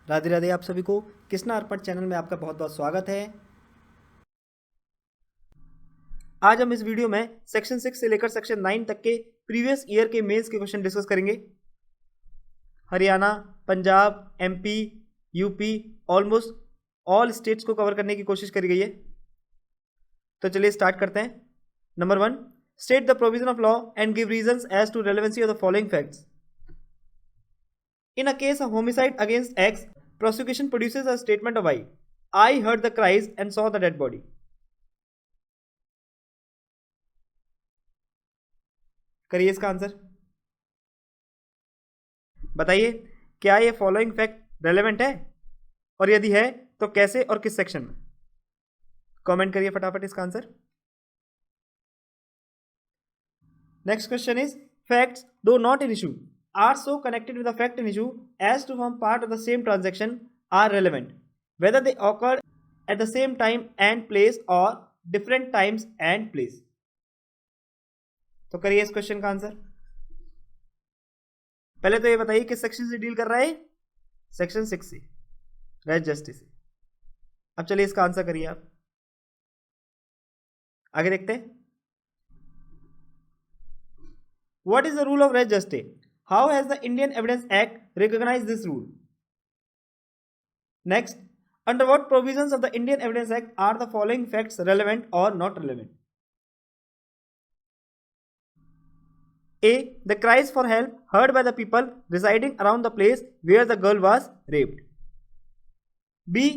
राधे राधे। आप सभी को कृष्णा अर्पण चैनल में आपका बहुत बहुत स्वागत है। आज हम इस वीडियो में सेक्शन 6 से लेकर सेक्शन 9 तक के प्रीवियस ईयर के मेंस के क्वेश्चन डिस्कस करेंगे। Haryana, Punjab, MP, UP, almost all states को कवर करने की कोशिश करी गई है। तो चलिए स्टार्ट करते हैं। Number 1, state the provision of law and give reasons as to relevancy of the following facts. In a case of homicide against X, prosecution produces a statement of I heard the cries and saw the dead body. करिए इसका answer. बताइए क्या ये following fact relevant है, और यदि है तो कैसे और किस सेक्शन में। कमेंट करिए फटाफट इसका answer. Next question is facts though not in issue are so connected with the fact in issue as to form part of the same transaction are relevant, whether they occurred at the same time and place or different times and place. तो करिए इस question का answer. पहले तो ये बताइए किस section से डील कर रहा है। सेक्शन 6 से, रेज जस्टिस से। अब चलिए इसका आंसर करिए आप। आगे देखते हैं। What is the rule of res justice? How has the Indian Evidence Act recognized this rule? Next, under what provisions of the Indian Evidence Act are the following facts relevant or not relevant? A. The cries for help heard by the people residing around the place where the girl was raped. B.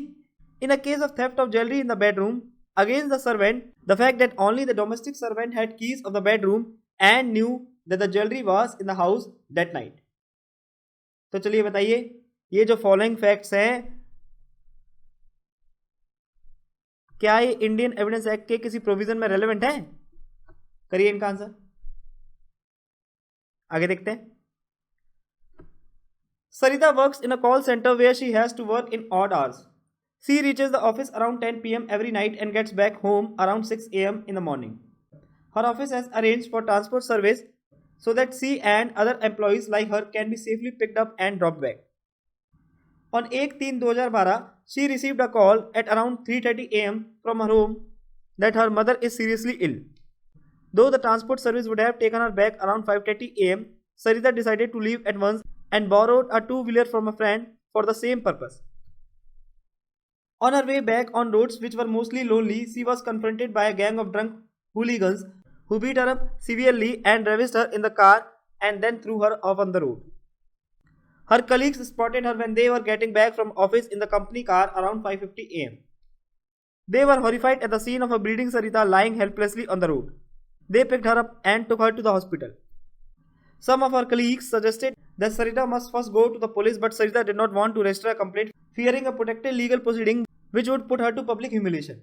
In a case of theft of jewelry in the bedroom against the servant, the fact that only the domestic servant had keys of the bedroom and knew that the jewelry was in the house that night. तो चलिए बताइए ये जो following facts हैं क्या ये Indian Evidence act के किसी प्रोविजन में रेलेवेंट है। करिए इनका आंसर। आगे देखते हैं। Sarita works in a call centre where she has to work in odd hours. She reaches the office around 10 p.m. every night and gets back home around 6 a.m. in the morning. Her office has arranged for transport service so that she and other employees like her can be safely picked up and dropped back. On 1/3/2012, she received a call at around 3:30 a.m. from her home that her mother is seriously ill. Though the transport service would have taken her back around 5:30 a.m., Sarita decided to leave at once and borrowed a two-wheeler from a friend for the same purpose. On her way back on roads which were mostly lonely, she was confronted by a gang of drunk hooligans who beat her up severely and ravished her in the car and then threw her off on the road. Her colleagues spotted her when they were getting back from office in the company car around 5:50 a.m. They were horrified at the scene of a bleeding Sarita lying helplessly on the road. They picked her up and took her to the hospital. Some of her colleagues suggested that Sarita must first go to the police, but Sarita did not want to register a complaint, fearing a protected legal proceeding which would put her to public humiliation.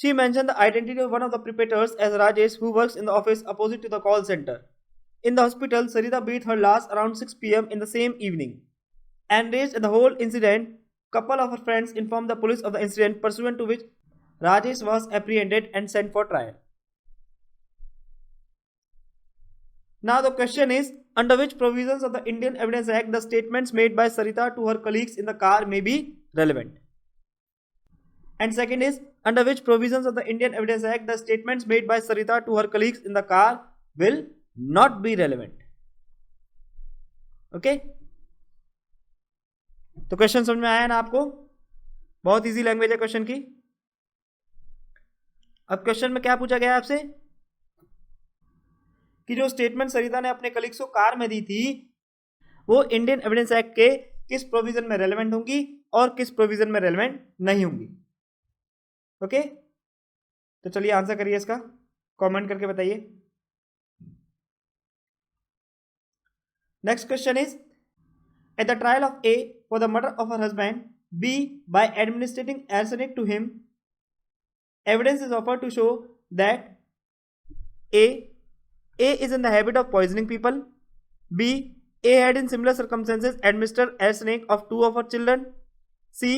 She mentioned the identity of one of the perpetrators as Rajesh, who works in the office opposite to the call center. In the hospital, Sarita breathed her last around 6 p.m. in the same evening. Enraged at the whole incident, couple of her friends informed the police of the incident, pursuant to which Rajesh was apprehended and sent for trial. Now the question is, under which provisions of the Indian Evidence Act the statements made by Sarita to her colleagues in the car may be relevant? And second is, under which provisions of the Indian Evidence Act the statements made by Sarita to her colleagues in the car will not be relevant? Okay? तो question समझ में आया ना आपको। बहुत easy language है question की। अब क्वेश्चन में क्या पूछा गया आपसे कि जो स्टेटमेंट सरिता ने अपने कलीग्स को कार में दी थी वो इंडियन एविडेंस एक्ट के किस प्रोविजन में रेलेवेंट होंगी और किस प्रोविजन में रेलेवेंट नहीं होंगी। ओके तो चलिए आंसर करिए इसका, कमेंट करके बताइए। Next question is, at the trial of A for the murder of her husband B by administrating arsenic to him, evidence is offered to show that A is in the habit of poisoning people. B. A had in similar circumstances administered arsenic of two of her children. C.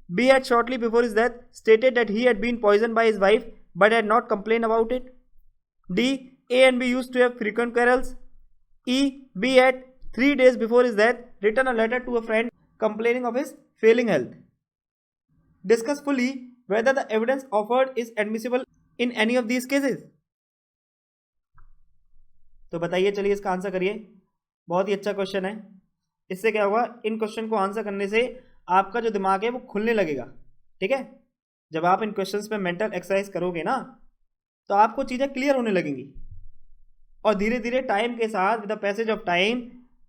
B had shortly before his death stated that he had been poisoned by his wife but had not complained about it. D. A and B used to have frequent quarrels. E. B had 3 days before his death written a letter to a friend complaining of his failing health. Discuss fully whether the evidence offered is admissible in any of these cases. तो बताइए, चलिए इसका answer करिए। बहुत ही अच्छा question है। इससे क्या होगा, इन क्वेश्चन को आंसर करने से आपका जो दिमाग है वो खुलने लगेगा। ठीक है, जब आप इन क्वेश्चंस पे मेंटल एक्सरसाइज करोगे ना तो आपको चीज़ें क्लियर होने लगेंगी और धीरे धीरे टाइम के साथ with the passage of time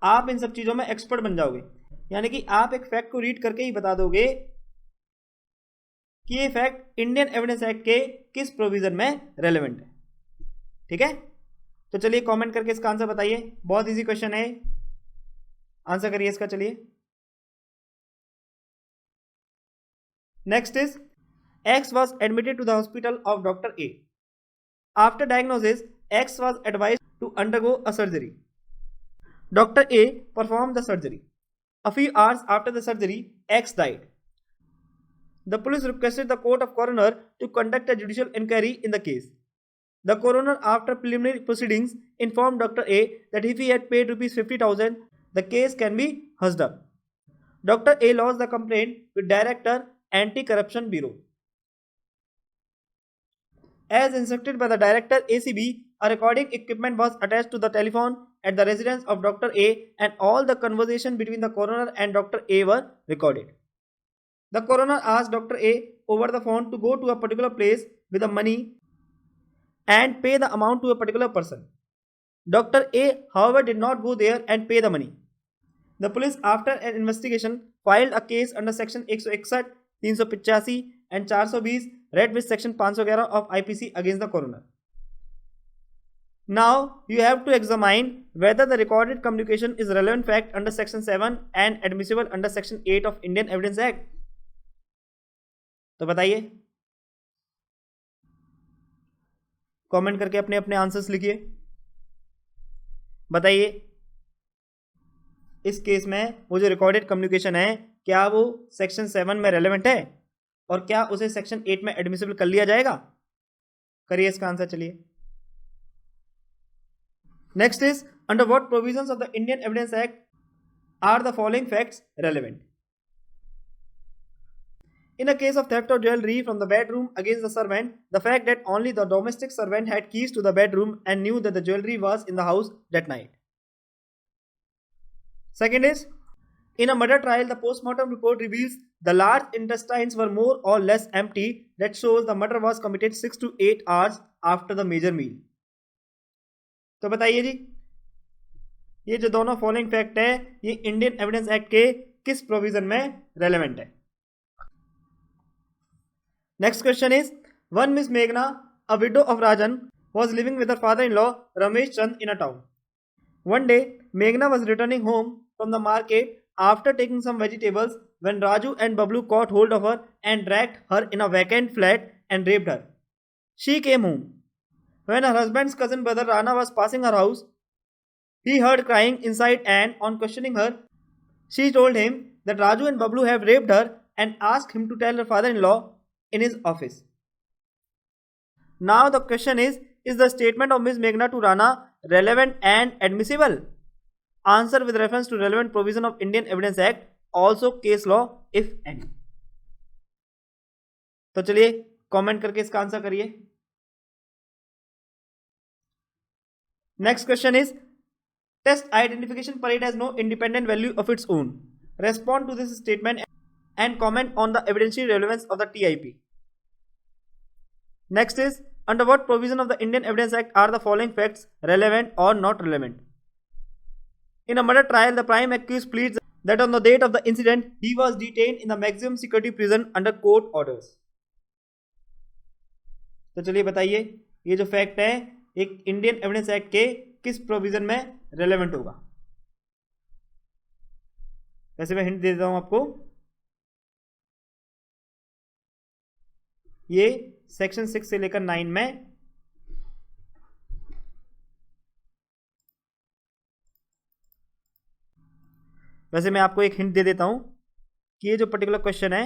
आप इन सब चीज़ों में एक्सपर्ट बन जाओगे। यानी कि आप एक फैक्ट को रीड करके ही बता दोगे कि ये फैक्ट इंडियन एविडेंस एक्ट के किस प्रोविजन में रेलेवेंट है। ठीक है, तो चलिए कमेंट करके इसका आंसर बताइए। बहुत इजी क्वेश्चन है, आंसर करिए इसका। चलिए next is X was admitted to the hospital of Dr. A. After diagnosis, X was advised to undergo a surgery. Dr. A performed the surgery. A few hours after the surgery, X died. The police requested the court of coroner to conduct a judicial inquiry in the case. The coroner, after preliminary proceedings, informed Dr. A that if he had paid rupees 50,000, the case can be hushed up. Dr. A lodged the complaint with Director, Anti-Corruption Bureau. As instructed by the director ACB, a recording equipment was attached to the telephone at the residence of Dr. A and all the conversation between the coroner and Dr. A were recorded. The coroner asked Dr. A over the phone to go to a particular place with the money and pay the amount to a particular person. Dr. A, however, did not go there and pay the money. The police, after an investigation, filed a case under section 161, 385 and 420 read with section 511 of IPC against the coroner. Now you have to examine whether the recorded communication is relevant fact under section 7 and admissible under section 8 of Indian Evidence Act. तो बताइए, comment करके अपने अपने answers लिखिए। बताइए इस case में वो जो रिकॉर्डेड कम्युनिकेशन है क्या वो सेक्शन 7 में रेलेवेंट है और क्या उसे सेक्शन 8 में एडमिसिबल कर लिया जाएगा? करिए इसका आंसर। चलिए next is under what provisions of the Indian Evidence Act are the following facts relevant? In a case of theft of jewelry from the bedroom against the servant, the fact that only the domestic servant had keys to the bedroom and knew that the jewelry was in the house that night. Second is, in a murder trial, the post-mortem report reveals the large intestines were more or less empty. That shows the murder was committed 6 to 8 hours after the major meal. तो बताइए जी, ये जो दोनों following fact है ये Indian Evidence act के किस provision में रेलेवेंट है? Next question is, one Miss Meghna, a widow of Rajan, was living with her father-in-law Ramesh Chand in a town. One day, Meghna was returning home from the market after taking some vegetables when Raju and Bablu caught hold of her and dragged her in a vacant flat and raped her. She came home. When her husband's cousin brother Rana was passing her house, he heard crying inside and, on questioning her, she told him that Raju and Bablu have raped her and asked him to tell her father-in-law in his office. Now the question is the statement of Ms. Meghna to Rana relevant and admissible? Answer with reference to relevant provision of Indian Evidence Act, also case law if any. तो चलिए comment करके इसका answer करिए। Next question is, test identification parade has no independent value of its own. Respond to this statement and comment on the evidentiary relevance of the TIP. Next is, under what provision of the Indian Evidence Act are the following facts relevant or not relevant? In a murder trial, the prime accused pleads that on the date of the incident, he was detained in the maximum security prison under court orders. तो चलिए बताइए ये जो fact है एक Indian Evidence act के किस provision में रेलेवेंट होगा? वैसे मैं हिंट दे देता हूं आपको, ये सेक्शन 6 से लेकर 9 में वैसे मैं आपको एक हिंट दे देता हूं कि ये जो पर्टिकुलर क्वेश्चन है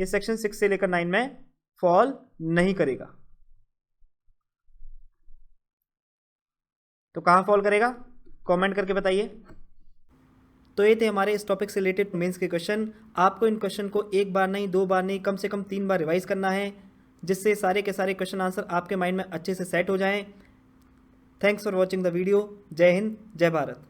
ये सेक्शन 6 से लेकर 9 में फॉल नहीं करेगा। तो कहां फॉल करेगा? कमेंट करके बताइए। तो ये थे हमारे इस टॉपिक से रिलेटेड मेंस के क्वेश्चन। आपको इन क्वेश्चन को एक बार नहीं, 2 बार नहीं, कम से कम 3 बार रिवाइज करना है, जिससे सारे के सारे क्वेश्चन आंसर आपके माइंड में अच्छे से सेट हो जाएं। Thanks for watching the video. जय हिंद, जय भारत।